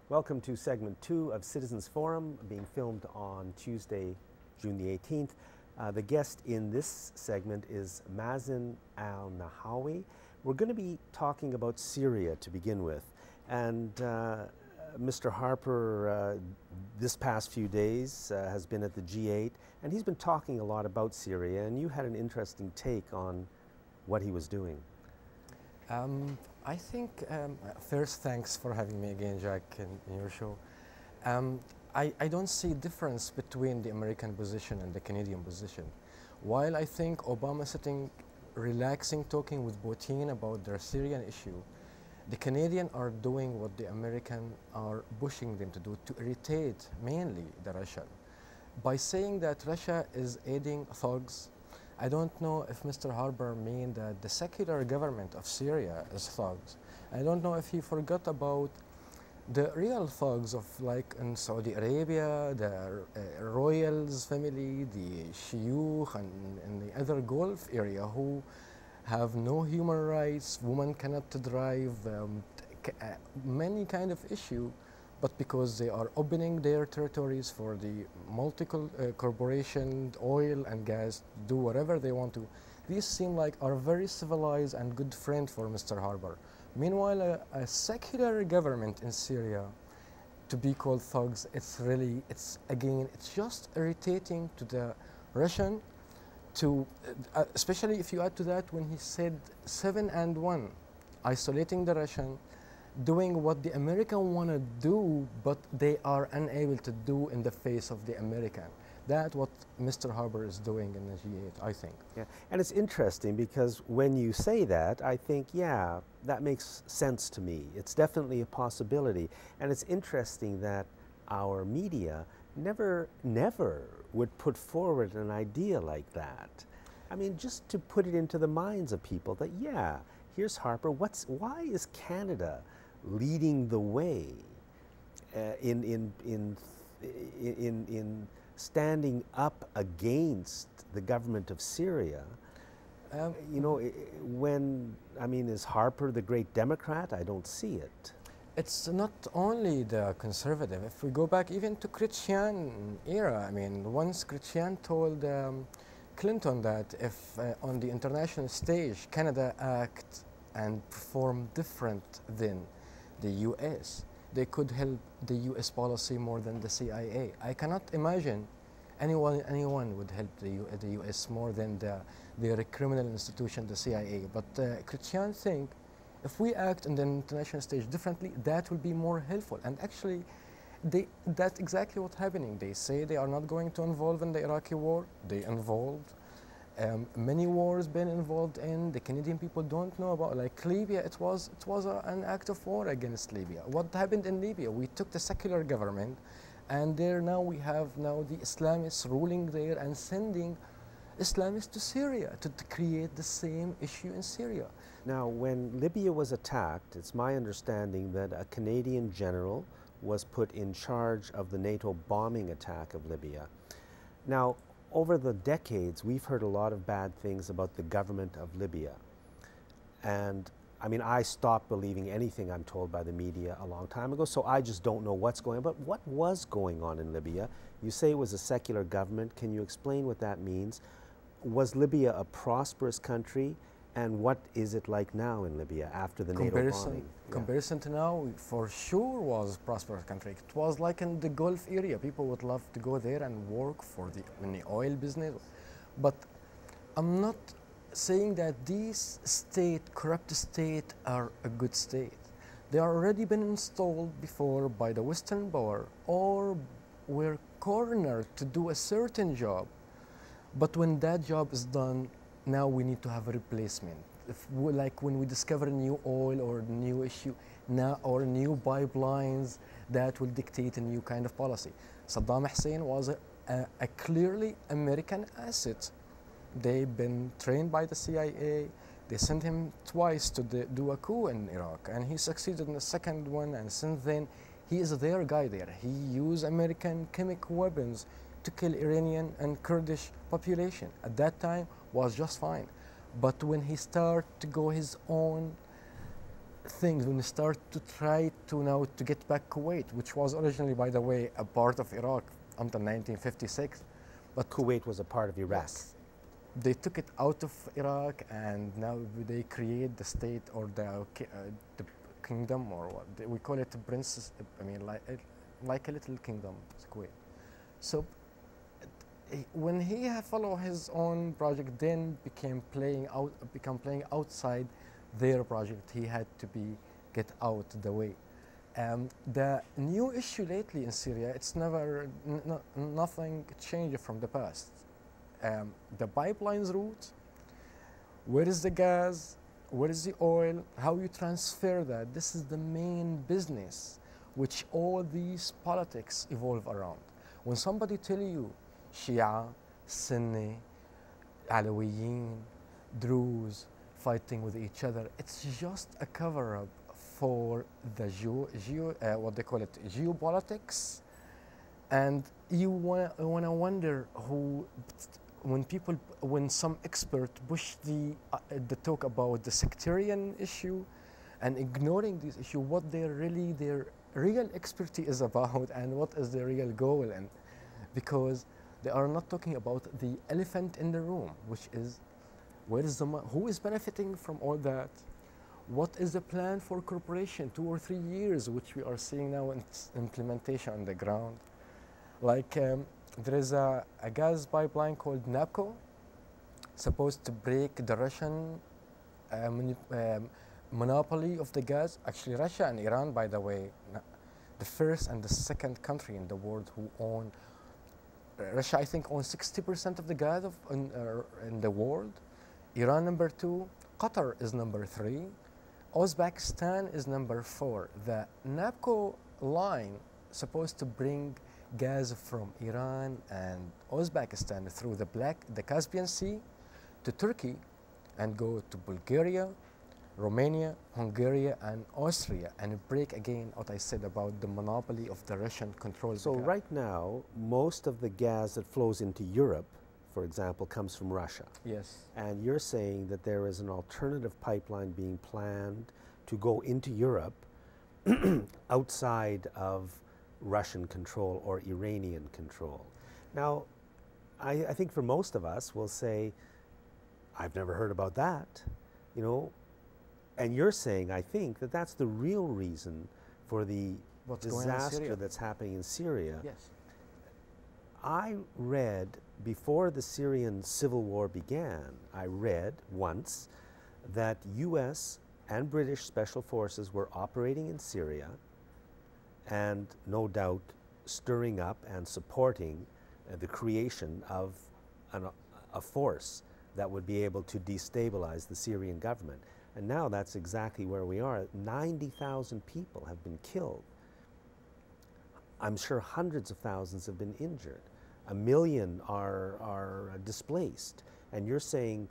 Welcome to segment 2 of Citizens Forum, being filmed on Tuesday, June the 18th. The guest in this segment is Mazin Al Nahawi. We're going to be talking about Syria to begin with. And Mr. Harper, this past few days, has been at the G8, and he's been talking a lot about Syria, and you had an interesting take on what he was doing. I think, first, thanks for having me again, Jack, in your show. I don't see difference between the American position and the Canadian position. While I think Obama sitting, relaxing, talking with Putin about their Syrian issue, the Canadians are doing what the Americans are pushing them to do, to irritate mainly the Russian. By saying that Russia is aiding thugs, I don't know if Mr. Harper mean that the secular government of Syria is thugs. I don't know if he forgot about the real thugs of, like in Saudi Arabia, the royals family, the shuyukh, and the other Gulf area who have no human rights, women cannot drive, many kind of issue. But because they are opening their territories for the multiple corporation, oil and gas, do whatever they want to, these seem like are very civilized and good friend for Mr. Harper. Meanwhile, a secular government in Syria, to be called thugs, it's just irritating to the Russian, to especially if you add to that when he said 7 and 1, isolating the Russian, doing what the American want to do, but they are unable to do in the face of the American. That's what Mr. Harper is doing in the G8, I think. Yeah, and it's interesting because when you say that, I think, yeah, that makes sense to me. It's definitely a possibility. And it's interesting that our media never would put forward an idea like that. I mean, just to put it into the minds of people that, yeah, here's Harper. Why is Canada leading the way in standing up against the government of Syria? You know, is Harper the great Democrat? I don't see it. It's not only the conservative. If we go back even to Christian era, I mean, once Christian told Clinton that if on the international stage Canada act and perform different than the US, they could help the US policy more than the CIA. I cannot imagine anyone would help the US more than their criminal institution, the CIA. But Christian think if we act on the international stage differently, that will be more helpful. And actually, that's exactly what's happening. They say they are not going to involve in the Iraqi war. They involved. Many wars been involved in. The Canadian people don't know about, like Libya. It was an act of war against Libya. What happened in Libya? We took the secular government, and there now we have the Islamists ruling there and sending Islamists to Syria to create the same issue in Syria. Now, when Libya was attacked, it's my understanding that a Canadian general was put in charge of the NATO bombing attack of Libya. Now, over the decades, we've heard a lot of bad things about the government of Libya. And I mean, I stopped believing anything I'm told by the media a long time ago, so I just don't know what's going on. But what was going on in Libya? You say it was a secular government. Can you explain what that means? Was Libya a prosperous country? And what is it like now in Libya after the NATO bombing? Comparison to now, for sure was a prosperous country. It was like in the Gulf area. People would love to go there and work for in the oil business. But I'm not saying that these corrupt state are a good state. They are already been installed before by the Western power or were cornered to do a certain job. But when that job is done, now we need to have a replacement. Like when we discover a new oil or a new issue, now or new pipelines, that will dictate a new kind of policy. Saddam Hussein was a clearly American asset. They've been trained by the CIA. They sent him twice to do a coup in Iraq, and he succeeded in the second one, and since then, he is their guy there. He used American chemical weapons to kill Iranian and Kurdish population. At that time, was just fine. But when he started to go his own things when you start to try to now to get back Kuwait, which was originally, by the way, a part of Iraq until 1956. But Kuwait was a part of Iraq. yes, they took it out of Iraq, and now they create the state or the kingdom, or what we call it, a princess. I mean, like a little kingdom, Kuwait. So when he followed his own project, then became playing outside their project. He had to get out the way. The new issue lately in Syria, it's never nothing changed from the past. The pipelines route, where is the gas, where is the oil, how you transfer that. This is the main business which all these politics evolve around. When somebody tell you Shia, Sunni, Alawiyin, Druze fighting with each other, it's just a cover-up for the what they call it, geopolitics. And you want to wonder when some expert push the talk about the sectarian issue and ignoring this issue, what their real expertise is about and what is their real goal. And because they are not talking about the elephant in the room, which is where is the who is benefiting from all that? What is the plan for corporation 2 or 3 years, which we are seeing now in implementation on the ground? Like there is a gas pipeline called NAPCO, supposed to break the Russian monopoly of the gas. Actually, Russia and Iran, by the way, the first and the second country in the world who own. Russia, I think, owns 60% of the gas in the world. Iran number 2, Qatar is number 3, Uzbekistan is number 4. The NAPCO line supposed to bring gas from Iran and Uzbekistan through the Caspian Sea to Turkey and go to Bulgaria, Romania, Hungary, and Austria, and break again what I said about the monopoly of the Russian control. So right now, most of the gas that flows into Europe, for example, comes from Russia. Yes. And you're saying that there is an alternative pipeline being planned to go into Europe outside of Russian control or Iranian control. Now, I think for most of us, we'll say, I've never heard about that, you know. And you're saying, I think, that that's the real reason for the disaster that's happening in Syria. Yes. I read, before the Syrian civil war began, I read once that US and British special forces were operating in Syria and no doubt stirring up and supporting the creation of a force that would be able to destabilize the Syrian government. And now that's exactly where we are. 90,000 people have been killed. I'm sure hundreds of thousands have been injured. 1 million are displaced. And you're saying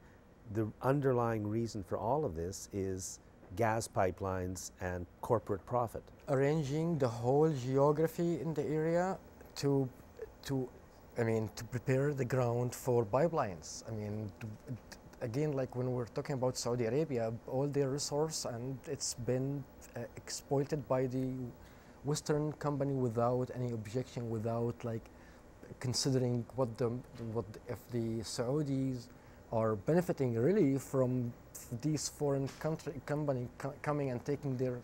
the underlying reason for all of this is gas pipelines and corporate profit. Arranging the whole geography in the area to prepare the ground for pipelines. I mean, again, like when we're talking about Saudi Arabia, all their resource, and it's been exploited by the Western company without any objection, without like considering if the Saudis are benefiting really from these foreign company coming and taking their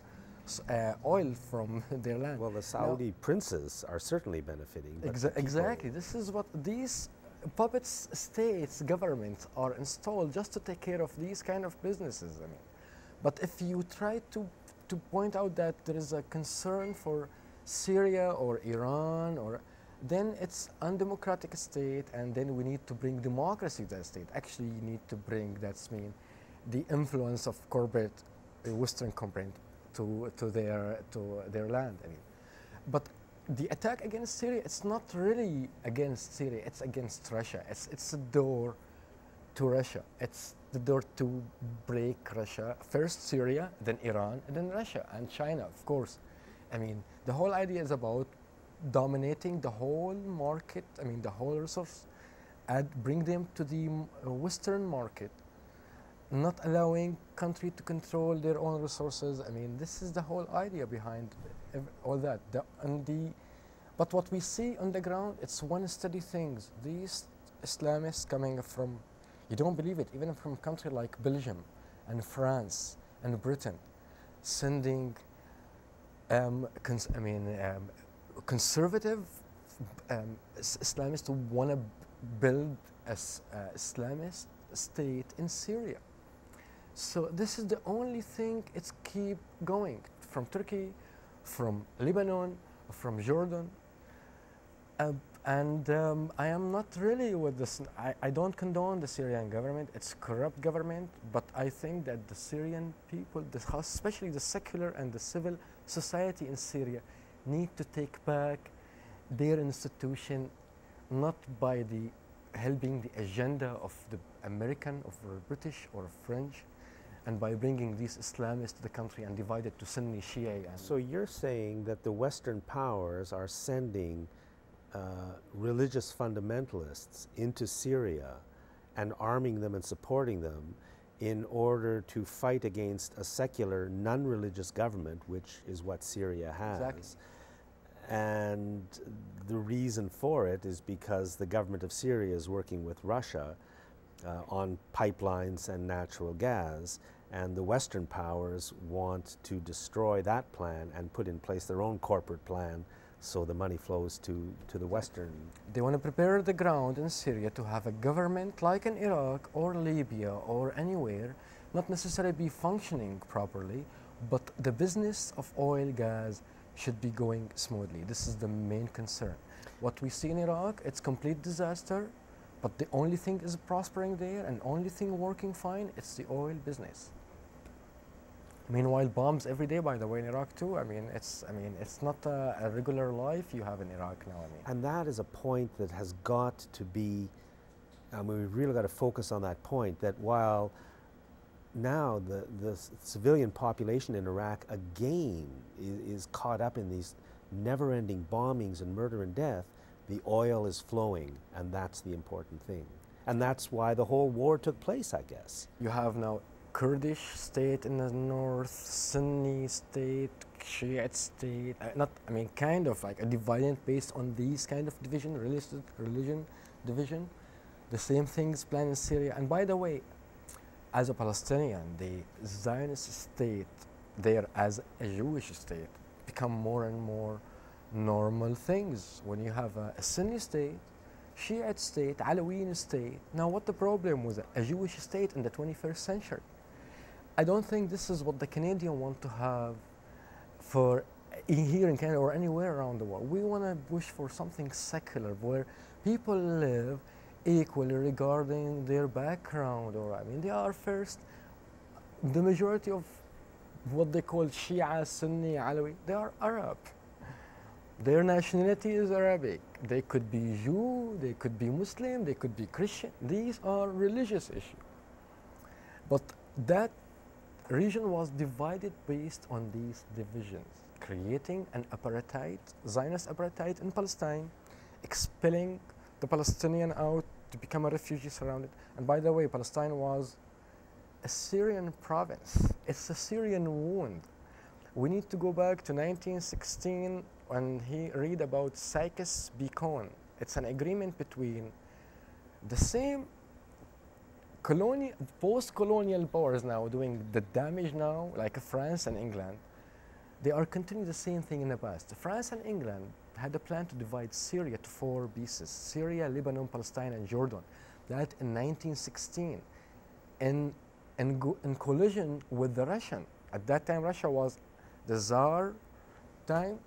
oil from their land. Well, the Saudi princes are certainly benefiting. Exactly. This is what these puppet states, governments are installed just to take care of these kind of businesses. I mean, but if you try to point out that there is a concern for Syria or Iran, then it's undemocratic state, and then we need to bring democracy to that state. Actually, you need to bring the influence of corporate, Western corporate to their land. I mean, but the attack against Syria, it's not really against Syria, it's against Russia. It's a door to Russia. It's the door to break Russia. First Syria, then Iran, and then Russia, and China, of course. I mean, the whole idea is about dominating the whole market, the whole resource, and bring them to the Western market. not allowing country to control their own resources. I mean, this is the whole idea behind all that. But what we see on the ground, it's one steady thing. These Islamists coming from, you don't believe it, even from a country like Belgium and France and Britain, sending conservative Islamists who want to build an Islamist state in Syria. So this is the only thing it's keep going from Turkey, from Lebanon, from Jordan. I am not really with this. I don't condone the Syrian government. It's a corrupt government, but I think that the Syrian people, especially the secular and the civil society in Syria, need to take back their institution, not by helping the agenda of the American, or British, or French, and by bringing these Islamists to the country and divide it to Sunni, Shia. So you're saying that the Western powers are sending religious fundamentalists into Syria and arming them and supporting them in order to fight against a secular, non-religious government, which is what Syria has. Exactly. And the reason for it is because the government of Syria is working with Russia on pipelines and natural gas, and the Western powers want to destroy that plan and put in place their own corporate plan so the money flows to the Western. They want to prepare the ground in Syria to have a government like in Iraq or Libya or anywhere, not necessarily be functioning properly, but the business of oil, gas should be going smoothly. This is the main concern. What we see in Iraq, it's complete disaster, but the only thing is prospering there and only thing working fine, it's the oil business. Meanwhile, bombs every day, by the way, in Iraq too. I mean, it's not a regular life you have in Iraq now. And that is a point that has got to be, we've really got to focus on that point, that while now the civilian population in Iraq again is caught up in these never-ending bombings and murder and death, the oil is flowing, and that's the important thing. And that's why the whole war took place, I guess. You have now Kurdish state in the north, Sunni state, Shiite state, kind of like a division based on these kind of division, religion division. The same things planned in Syria. And by the way, as a Palestinian, the Zionist state there as a Jewish state become more and more normal things. When you have a Sunni state, Shiite state, Alawite state. Now what the problem with a Jewish state in the 21st century? I don't think this is what the Canadians want to have for here in Canada or anywhere around the world. We want to push for something secular where people live equally regarding their background, they are first, the majority of what they call Shia, Sunni, Alawi, they are Arab. Their nationality is Arabic. They could be Jew, they could be Muslim, they could be Christian. These are religious issues. But that region was divided based on these divisions, creating an apartheid, Zionist apartheid in Palestine, expelling the Palestinian out to become a refugee surrounded. And by the way, Palestine was a Syrian province. It's a Syrian wound. We need to go back to 1916 when he read about Sykes-Picot. It's an agreement between the same post-colonial powers now doing the damage now, like France and England. They are continuing the same thing in the past. France and England had a plan to divide Syria to 4 pieces: Syria, Lebanon, Palestine, and Jordan. That in 1916, in collision with the Russian. At that time, Russia was the Tsar time.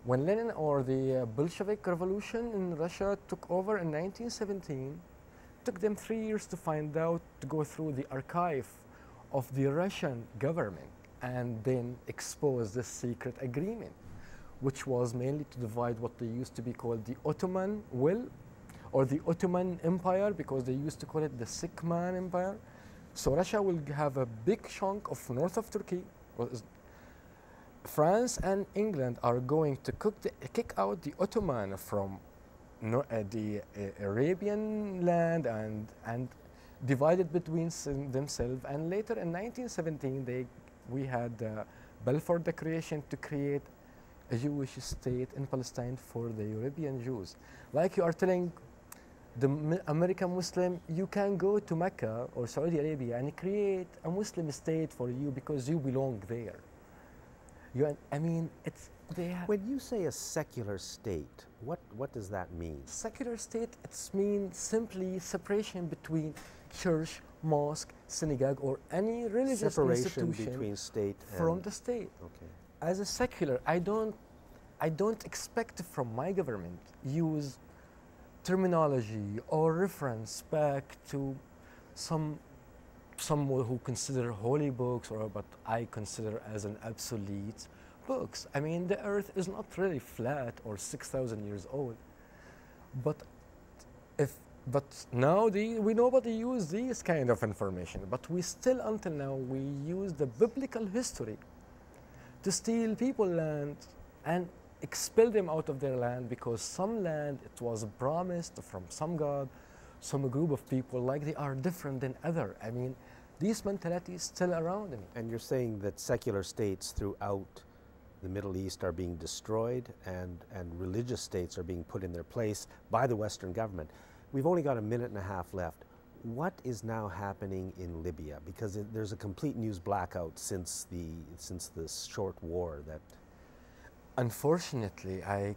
When Lenin or the Bolshevik Revolution in Russia took over in 1917, took them 3 years to find out, to go through the archive of the Russian government and then expose the secret agreement, which was mainly to divide what they used to be called the Ottoman will, or the Ottoman Empire, because they used to call it the Sick Man Empire. So Russia will have a big chunk of north of Turkey. France and England are going to kick out the Ottoman from the Arabian land and divided between themselves. And later in 1917, we had the Balfour Declaration to create a Jewish state in Palestine for the European Jews. Like you are telling the American Muslim, you can go to Mecca or Saudi Arabia and create a Muslim state for you because you belong there. I mean, when you say a secular state, what does that mean? Secular state, it means simply separation between church, mosque, synagogue, or any religious institution between state from the state. Okay. As a secular, I don't expect from my government use terminology or reference back to some who consider holy books, or but I consider as an obsolete books. I mean, the earth is not really flat or 6,000 years old, but now we nobody use these kind of information, but we still until now we use the biblical history to steal people land and expel them out of their land, because some land it was promised from some god, some group of people, like they are different than other. I mean, this mentality is still around me. And you're saying that secular states throughout the Middle East are being destroyed, and religious states are being put in their place by the Western government. We've only got a minute and a half left. What is now happening in Libya? Because there's a complete news blackout since the short war that. Unfortunately, I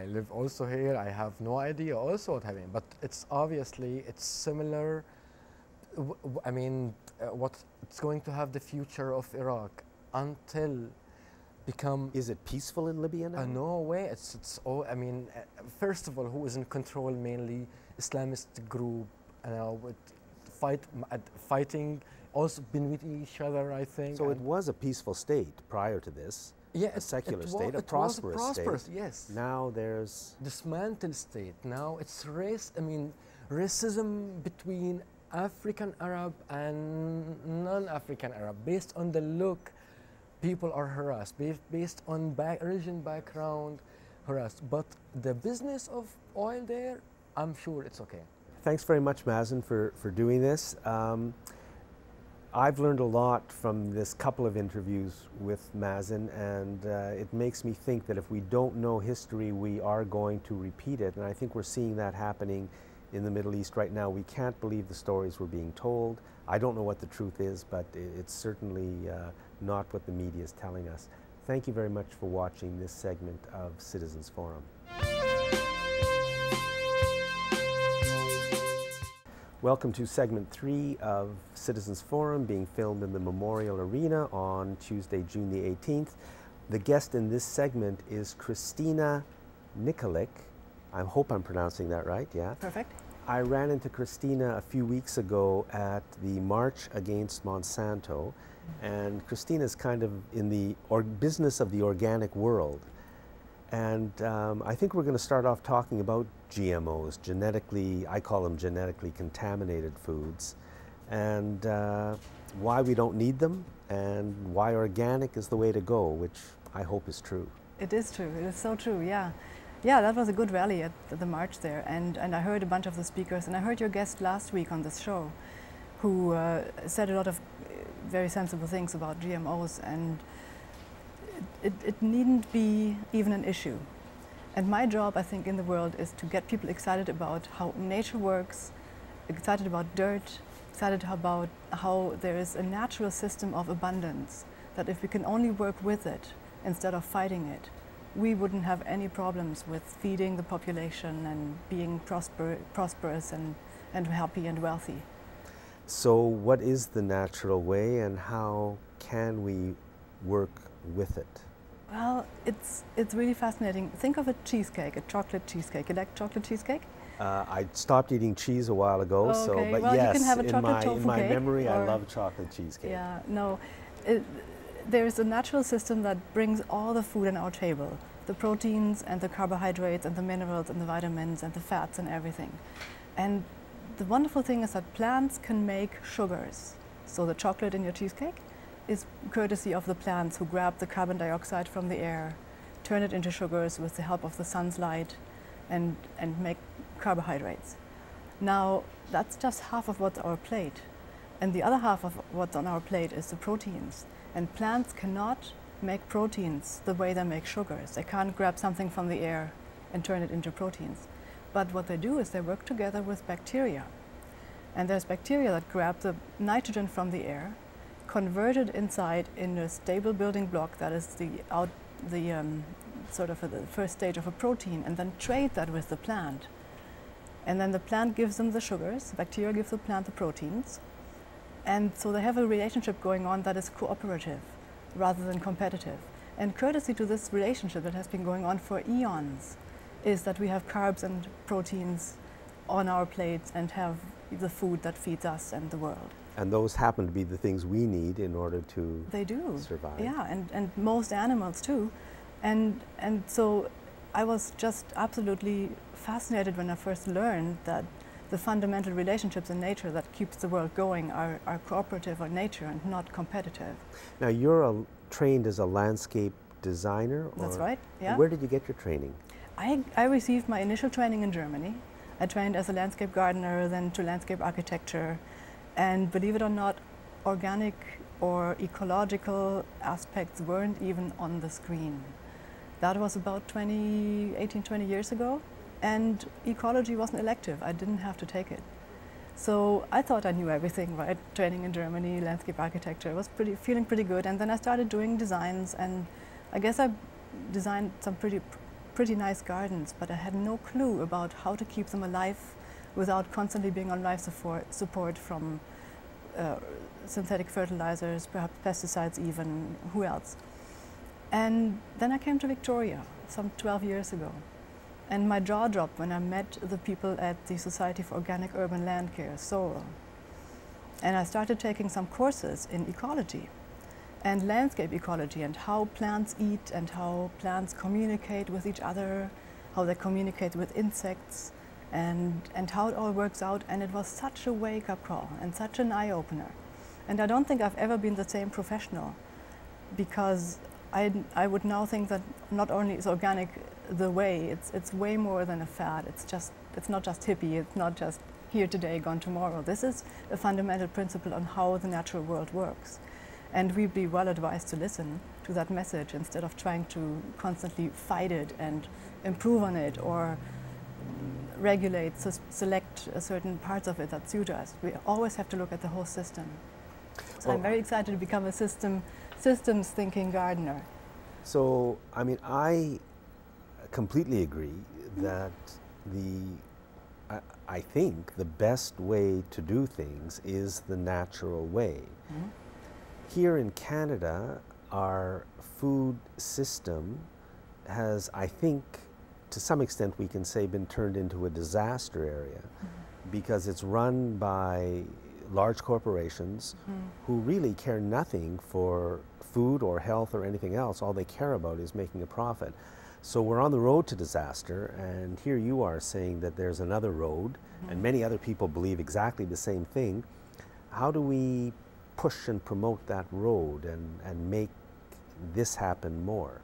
live also here. I have no idea also what happening, but it's similar. I mean, what it's going to have the future of Iraq until become. Is it peaceful in Libya now? No way. It's all. I mean, first of all, who is in control? Mainly Islamist group. Fighting also beneath each other, I think. So it was a peaceful state prior to this. Yeah, a secular state, a prosperous state. Yes. Now there's dismantled state. Now it's race. I mean, racism between African Arab and non-African Arab. Based on the look, people are harassed. Based on religion background, harassed. But the business of oil there, I'm sure it's okay. Thanks very much, Mazin, for doing this. I've learned a lot from this couple of interviews with Mazin, and it makes me think that if we don't know history, we are going to repeat it. And I think we're seeing that happening in the Middle East right now. We can't believe the stories we're being told. I don't know what the truth is, but it's certainly not what the media is telling us. Thank you very much for watching this segment of Citizens Forum. Welcome to segment 3 of Citizens Forum, being filmed in the Memorial Arena on Tuesday, June the 18th. The guest in this segment is Christina Nikolic. I hope I'm pronouncing that right, yeah? Perfect. I ran into Christina a few weeks ago at the March Against Monsanto, and Christina's kind of in the business of the organic world. And I think we're going to start off talking about GMOs, I call them genetically contaminated foods, and why we don't need them, and why organic is the way to go, which I hope is true. It is true. It is so true, yeah. Yeah, that was a good rally at the march there, and I heard a bunch of the speakers, and I heard your guest last week on this show, who said a lot of very sensible things about GMOs, and it needn't be even an issue. And my job, I think, in the world is to get people excited about how nature works, excited about dirt, excited about how there is a natural system of abundance, that if we can only work with it instead of fighting it, we wouldn't have any problems with feeding the population and being prosperous and happy and wealthy. So what is the natural way, and how can we work with it? Well, it's really fascinating. Think of a cheesecake, a chocolate cheesecake. You like chocolate cheesecake? I stopped eating cheese a while ago, oh, okay. but well, yes, you can have a chocolate tofu in my cake, memory, I love chocolate cheesecake. Yeah, no, there's a natural system that brings all the food on our table, the proteins and the carbohydrates and the minerals and the vitamins and the fats and everything. And the wonderful thing is that plants can make sugars. So the chocolate in your cheesecake is courtesy of the plants who grab the carbon dioxide from the air, turn it into sugars with the help of the sun's light, and make carbohydrates. Now, that's just half of what's on our plate. And the other half of what's on our plate is the proteins. And plants cannot make proteins the way they make sugars. They can't grab something from the air and turn it into proteins. But what they do is they work together with bacteria. And there's bacteria that grab the nitrogen from the air, convert it inside in a stable building block that is the first stage of a protein, and then trade that with the plant. And then the plant gives them the sugars, the bacteria gives the plant the proteins. And so they have a relationship going on that is cooperative rather than competitive. And courtesy to this relationship that has been going on for eons is that we have carbs and proteins on our plates and have the food that feeds us and the world. And those happen to be the things we need in order to survive. Yeah, and most animals too. And so I was just absolutely fascinated when I first learned that the fundamental relationships in nature that keeps the world going are cooperative in nature and not competitive. Now you're trained as a landscape designer? That's right, yeah. Where did you get your training? I received my initial training in Germany. I trained as a landscape gardener, then to landscape architecture. And believe it or not, organic or ecological aspects weren't even on the screen. That was about 18, 20 years ago. And ecology wasn't elective. I didn't have to take it. So I thought I knew everything, right? Training in Germany, landscape architecture, was feeling pretty good. And then I started doing designs, and I guess I designed some pretty nice gardens, but I had no clue about how to keep them alive without constantly being on life support from synthetic fertilizers, perhaps pesticides even, who else? And then I came to Victoria some 12 years ago. And my jaw dropped when I met the people at the Society for Organic Urban Land Care, SOAL. And I started taking some courses in ecology and landscape ecology and how plants eat and how plants communicate with each other, how they communicate with insects, and how it all works out. And it was such a wake-up call and such an eye-opener. And I don't think I've ever been the same professional, because I would now think that not only is organic the way, it's way more than a fad. It's not just hippie, it's not just here today, gone tomorrow. This is a fundamental principle on how the natural world works. And we'd be well advised to listen to that message instead of trying to constantly fight it and improve on it or regulate, select certain parts of it that suit us. We always have to look at the whole system. So I'm very excited to become a systems thinking gardener. So, I mean, I completely agree that I think the best way to do things is the natural way. Mm-hmm. Here in Canada, our food system has, I think, to some extent we can say, been turned into a disaster area, mm-hmm. because it's run by large corporations, mm-hmm. who really care nothing for food or health or anything else. All they care about is making a profit. So we're on the road to disaster, and here you are saying that there's another road, mm-hmm. and many other people believe exactly the same thing. How do we push and promote that road and make this happen more?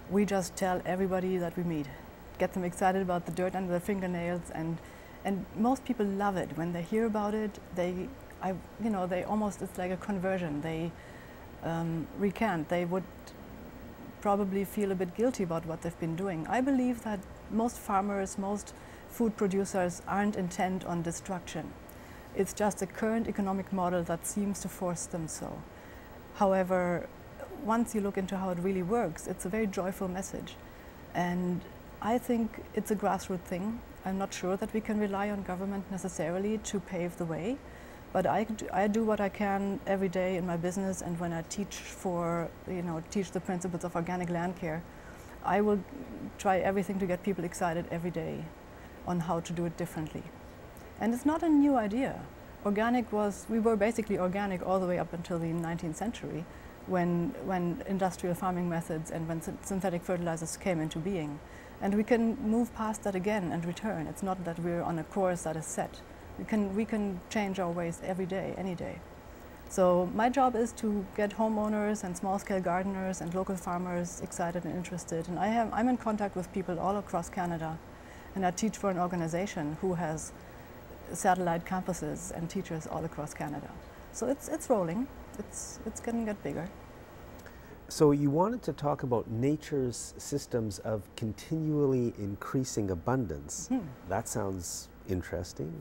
We just tell everybody that we meet, get them excited about the dirt under their fingernails, and most people love it. When they hear about it, they almost, it's like a conversion. They recant. They would probably feel a bit guilty about what they've been doing. I believe that most farmers, most food producers aren't intent on destruction. It's just a current economic model that seems to force them so. However, once you look into how it really works, it's a very joyful message. And I think it's a grassroots thing. I'm not sure that we can rely on government necessarily to pave the way, but I do what I can every day in my business, and when I teach teach the principles of organic land care, I will try everything to get people excited every day on how to do it differently. And it's not a new idea. We were basically organic all the way up until the 19th century, when industrial farming methods and when synthetic fertilizers came into being. And we can move past that again and return. It's not that we're on a course that is set. We can change our ways every day, any day. So my job is to get homeowners and small-scale gardeners and local farmers excited and interested. And I'm in contact with people all across Canada, and I teach for an organization who has satellite campuses and teachers all across Canada. So it's rolling. It's going to get bigger. So you wanted to talk about nature's systems of continually increasing abundance. That sounds interesting.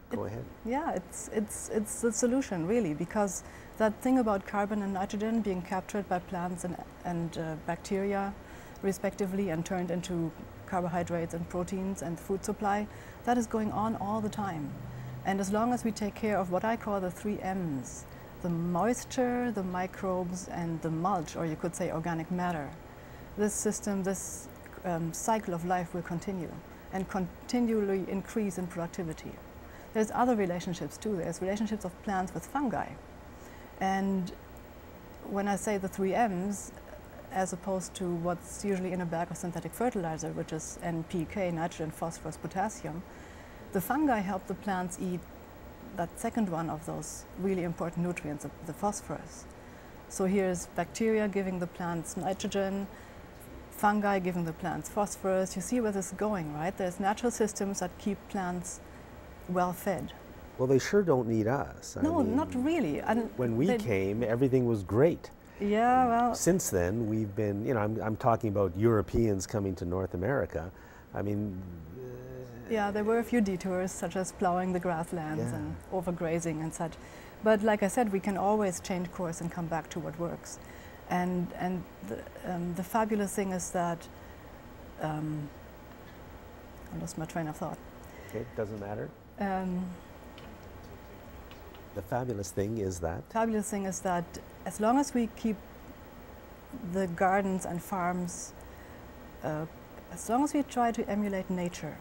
Go ahead. Yeah, it's the solution really, because that thing about carbon and nitrogen being captured by plants and bacteria respectively and turned into carbohydrates and proteins and food supply, that is going on all the time. And as long as we take care of what I call the 3 M's, the moisture, the microbes, and the mulch, or you could say organic matter, this system, this cycle of life will continue and continually increase in productivity. There's other relationships too. There's relationships of plants with fungi. And when I say the 3 M's, as opposed to what's usually in a bag of synthetic fertilizer, which is NPK, nitrogen, phosphorus, potassium, the fungi help the plants eat that second one of those really important nutrients, the phosphorus. So here's bacteria giving the plants nitrogen, fungi giving the plants phosphorus. You see where this is going, right? There's natural systems that keep plants well fed. Well, they sure don't need us. No, not really. And when we came, everything was great. Yeah, well. Since then, we've been, I'm talking about Europeans coming to North America. I mean. Yeah, there were a few detours, such as plowing the grasslands and overgrazing and such. But like I said, we can always change course and come back to what works. And the fabulous thing is that, I lost my train of thought. Okay, doesn't matter. The fabulous thing is that? Fabulous thing is that as long as we keep the gardens and farms, as long as we try to emulate nature,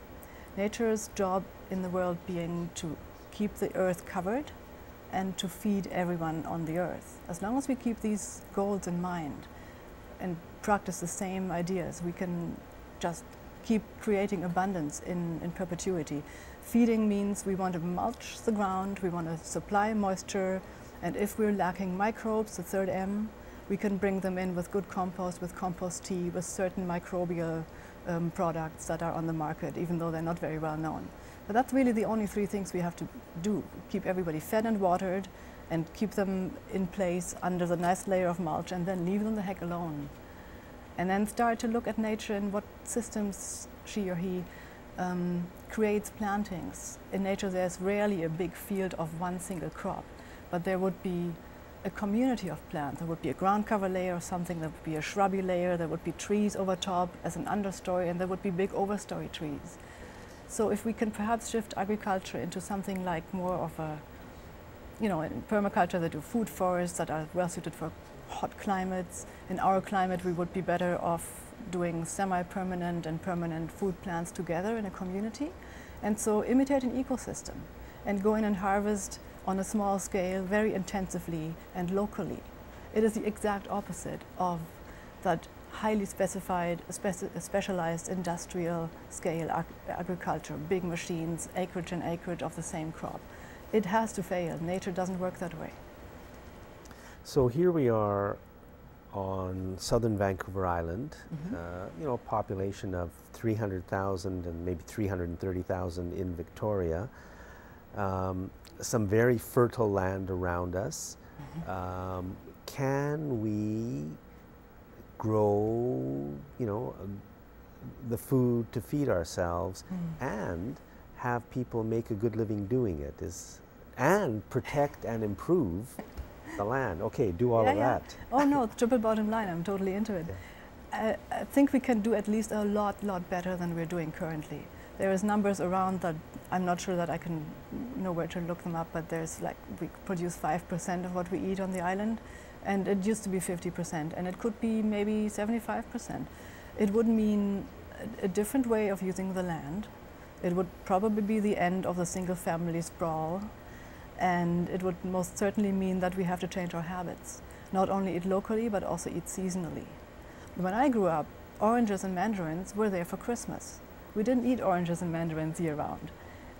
nature's job in the world being to keep the earth covered and to feed everyone on the earth. As long as we keep these goals in mind and practice the same ideas, we can just keep creating abundance in perpetuity. Feeding means we want to mulch the ground, we want to supply moisture, and if we're lacking microbes, the 3rd M, we can bring them in with good compost, with compost tea, with certain microbial products that are on the market, even though they're not very well known. But that's really the only 3 things we have to do. Keep everybody fed and watered, and keep them in place under the nice layer of mulch, and then leave them the heck alone. And then start to look at nature and what systems she or he creates plantings. In nature there's rarely a big field of one single crop, but there would be a community of plants. There would be a ground cover layer or something, there would be a shrubby layer, there would be trees over top as an understory, and there would be big overstory trees. So if we can perhaps shift agriculture into something like more of a, in permaculture they do food forests that are well suited for hot climates. In our climate we would be better off doing semi-permanent and permanent food plants together in a community. And so imitate an ecosystem and go in and harvest on a small scale very intensively and locally. It is the exact opposite of that highly specified, specialized industrial scale agriculture, big machines, acreage and acreage of the same crop. It has to fail. Nature doesn't work that way. So here we are on southern Vancouver Island, a population of 300,000 and maybe 330,000 in Victoria. Some very fertile land around us. Can we grow, the food to feed ourselves and have people make a good living doing it, and protect and improve the land? Okay, do all of that. Oh no, triple bottom line, I'm totally into it. I think we can do at least a lot better than we're doing currently. There is numbers around that I'm not sure that I can know where to look them up, but there's we produce 5% of what we eat on the island, and it used to be 50%, and it could be maybe 75%. It would mean a different way of using the land. It would probably be the end of the single family sprawl, and it would most certainly mean that we have to change our habits. Not only eat locally, but also eat seasonally. When I grew up, oranges and mandarins were there for Christmas. We didn't eat oranges and mandarins year-round.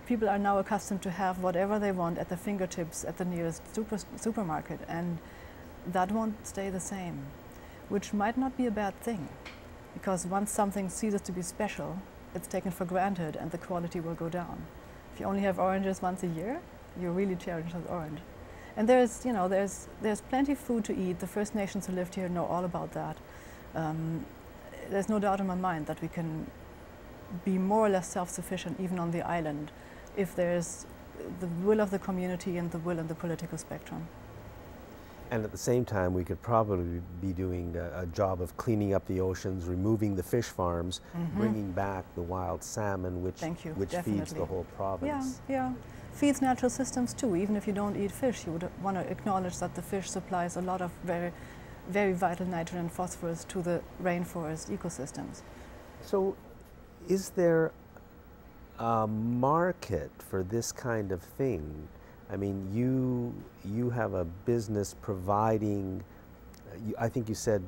People are now accustomed to have whatever they want at their fingertips at the nearest supermarket, and that won't stay the same, which might not be a bad thing, because once something ceases to be special, it's taken for granted and the quality will go down. If you only have oranges once a year, you're really challenged with orange. And there's plenty of food to eat. The First Nations who lived here know all about that. There's no doubt in my mind that we can be more or less self-sufficient even on the island if there's the will of the community and the will in the political spectrum. And at the same time, we could probably be doing a job of cleaning up the oceans, removing the fish farms, bringing back the wild salmon, which feeds the whole province. Yeah. Feeds natural systems too. Even if you don't eat fish, you would want to acknowledge that the fish supplies a lot of very, very vital nitrogen and phosphorus to the rainforest ecosystems. So, is there a market for this kind of thing? I mean, you have a business providing, I think you said,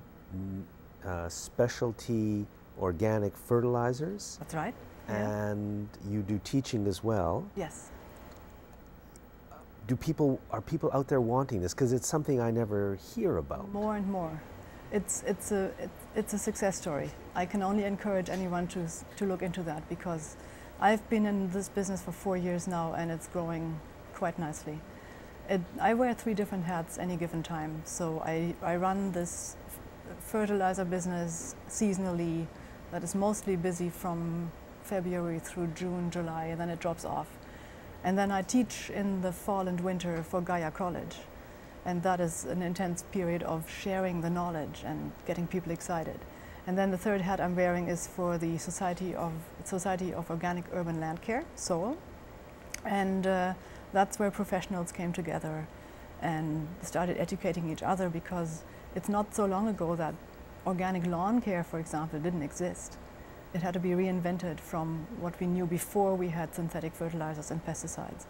specialty organic fertilizers. That's right. And you do teaching as well. Yes. Are people out there wanting this? Because it's something I never hear about. More and more. It's a success story. I can only encourage anyone to look into that, because I've been in this business for 4 years now, and it's growing quite nicely. I wear 3 different hats any given time. So I run this fertilizer business seasonally that is mostly busy from February through June, July, and then it drops off. And then I teach in the fall and winter for Gaia College. And that is an intense period of sharing the knowledge and getting people excited. And then the 3rd hat I'm wearing is for the Society of Organic Urban Land Care, SOUL. And that's where professionals came together and started educating each other, because it's not so long ago that organic lawn care, for example, didn't exist. It had to be reinvented from what we knew before we had synthetic fertilizers and pesticides.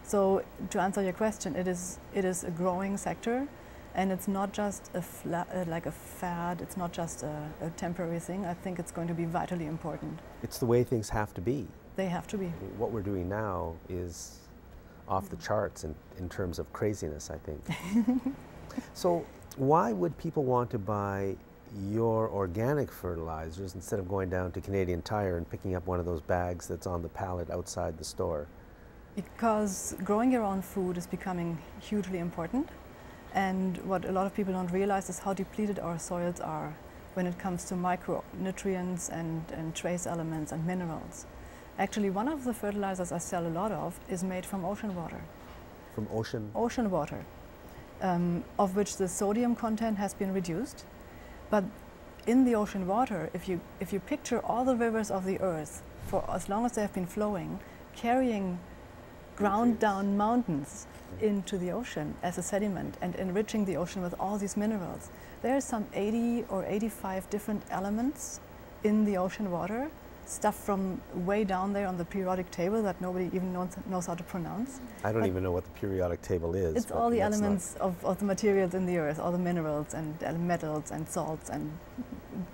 So to answer your question, it is a growing sector, and it's not just like a fad, it's not just a temporary thing. I think it's going to be vitally important. It's the way things have to be. They have to be. What we're doing now is off the charts in terms of craziness, I think. So why would people want to buy your organic fertilizers instead of going down to Canadian Tire and picking up one of those bags that's on the pallet outside the store? Because growing your own food is becoming hugely important, and what a lot of people don't realize is how depleted our soils are when it comes to micronutrients and trace elements and minerals. Actually, one of the fertilizers I sell a lot of is made from ocean water. From ocean? Ocean water, of which the sodium content has been reduced. But in the ocean water, if you picture all the rivers of the earth, for as long as they have been flowing, carrying ground down mountains into the ocean as a sediment and enriching the ocean with all these minerals, there are some 80 or 85 different elements in the ocean water, stuff from way down there on the periodic table that nobody even knows how to pronounce. I don't even know what the periodic table is. It's all the elements of the materials in the earth, all the minerals and metals and salts and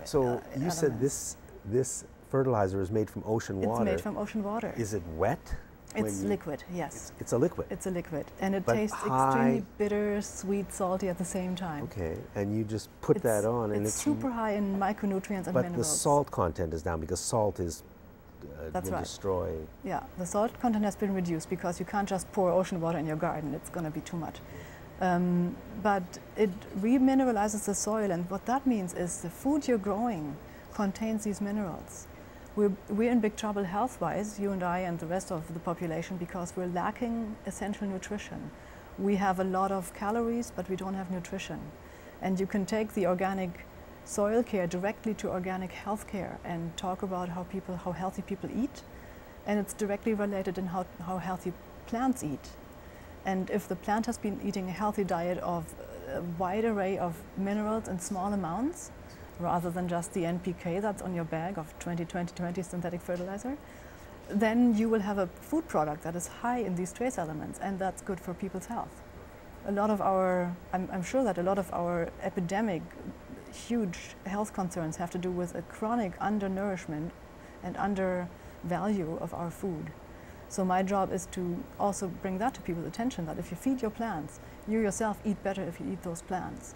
So you said this fertilizer is made from ocean water. It's made from ocean water. Is it wet? It's liquid, yes. It's a liquid? It's a liquid, and it tastes extremely bitter, sweet, salty at the same time. Okay, and you just put that on, and it's super high in micronutrients and minerals. But the salt content is down because salt is That's right. destroy. Yeah, the salt content has been reduced because you can't just pour ocean water in your garden. It's going to be too much. But it remineralizes the soil, and what that means is the food you're growing contains these minerals. We're in big trouble health-wise, you and I and the rest of the population, because we're lacking essential nutrition. We have a lot of calories, but we don't have nutrition. And you can take the organic soil care directly to organic health care and talk about how healthy people eat, and it's directly related in how healthy plants eat. And if the plant has been eating a healthy diet of a wide array of minerals in small amounts, rather than just the NPK that's on your bag of 20-20-20 synthetic fertilizer, then you will have a food product that is high in these trace elements, and that's good for people's health. I'm sure that a lot of our epidemic, huge health concerns have to do with a chronic undernourishment and undervalue of our food. So my job is to also bring that to people's attention, that if you feed your plants, you yourself eat better if you eat those plants.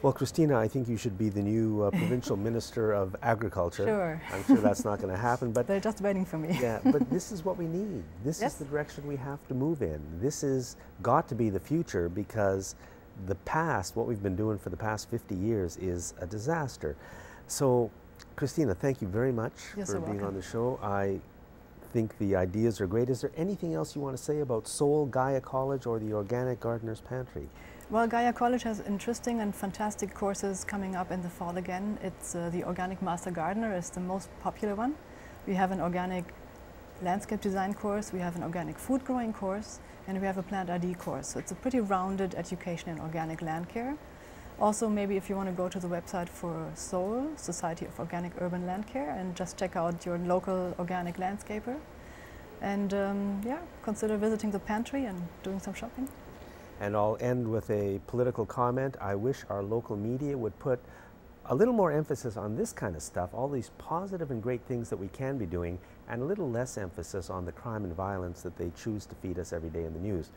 Well, Christina, I think you should be the new provincial minister of agriculture. Sure. I'm sure that's not going to happen, but they're just waiting for me. yeah, but this is what we need. This Yes. is the direction we have to move in. This is got to be the future, because the past, what we've been doing for the past 50 years, is a disaster. So, Christina, thank you very much You're for so being welcome. on the show. I think the ideas are great. Is there anything else you want to say about Seoul, Gaia College, or the Organic Gardener's Pantry? Well, Gaia College has interesting and fantastic courses coming up in the fall again. It's the Organic Master Gardener is the most popular one. We have an organic landscape design course, we have an organic food growing course, and we have a plant ID course. So it's a pretty rounded education in organic land care. Also, maybe if you want to go to the website for Seoul, Society of Organic Urban Land Care, and just check out your local organic landscaper. And yeah, consider visiting the pantry and doing some shopping. And I'll end with a political comment. I wish our local media would put a little more emphasis on this kind of stuff, all these positive and great things that we can be doing, and a little less emphasis on the crime and violence that they choose to feed us every day in the news.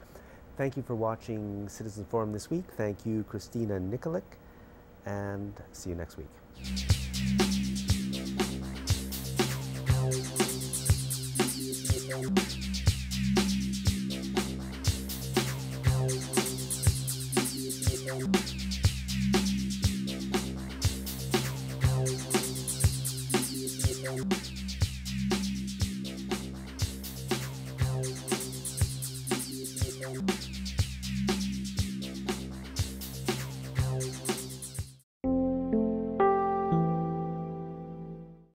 Thank you for watching Citizen Forum this week. Thank you, Christina Nikolic, and see you next week.